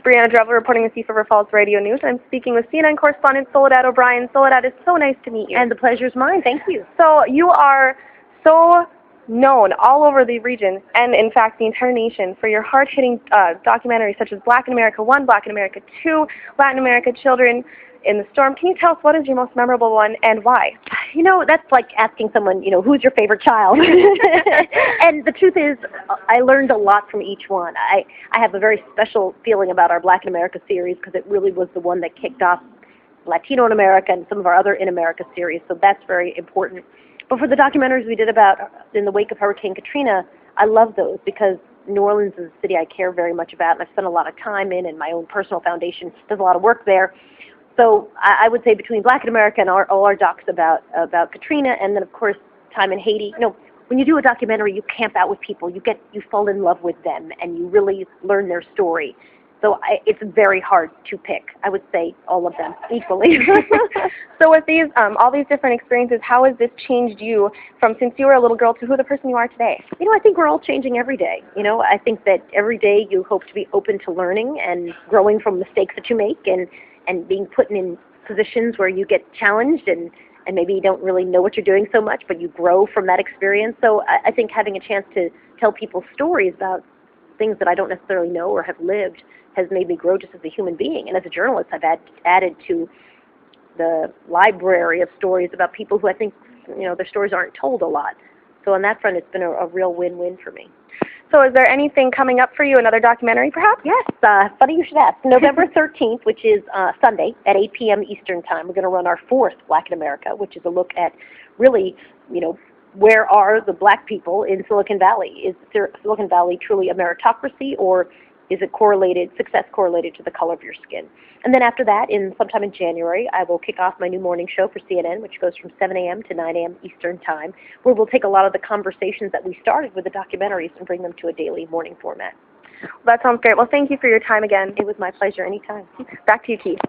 Brianna Drevlow reporting with you for River Falls Radio News. I'm speaking with CNN correspondent Soledad O'Brien. Soledad, it's so nice to meet you. And the pleasure's mine. Thank you. So you are so known all over the region and, in fact, the entire nation for your hard-hitting documentaries such as Black in America 1, Black in America 2, Latin America Children in the Storm. Can you tell us what is your most memorable one and why? You know, that's like asking someone, who's your favorite child? And the truth is, I learned a lot from each one. I have a very special feeling about our Black in America series because it really was the one that kicked off Latino in America and some of our other In America series, so that's very important. But for the documentaries we did about in the wake of Hurricane Katrina, I love those because New Orleans is a city I care very much about and I've spent a lot of time in, and my own personal foundation does a lot of work there. So I would say between Black in America and all our docs about Katrina, and then of course time in Haiti. When you do a documentary, you camp out with people, you fall in love with them, and you really learn their story. So it's very hard to pick. I would say all of them equally. So with these all these different experiences, how has this changed you from since you were a little girl to who the person you are today? I think we're all changing every day. I think that every day you hope to be open to learning and growing from mistakes that you make, and being put in positions where you get challenged and maybe you don't really know what you're doing so much, but you grow from that experience. So I think having a chance to tell people stories about things that I don't necessarily know or have lived has made me grow just as a human being. And as a journalist, I've added to the library of stories about people who I think, their stories aren't told a lot. So on that front, it's been a real win-win for me. So is there anything coming up for you, another documentary perhaps? Yes, funny you should ask. November 13th, which is Sunday at 8 p.m. Eastern Time, we're going to run our fourth Black in America, which is a look at really, where are the black people in Silicon Valley? Is Silicon Valley truly a meritocracy, or is it success correlated to the color of your skin? And then after that, sometime in January, I will kick off my new morning show for CNN, which goes from 7 a.m. to 9 a.m. Eastern Time, where we'll take a lot of the conversations that we started with the documentaries and bring them to a daily morning format. Well, that sounds great. Well, thank you for your time again. It was my pleasure. Anytime. Back to you, Keith.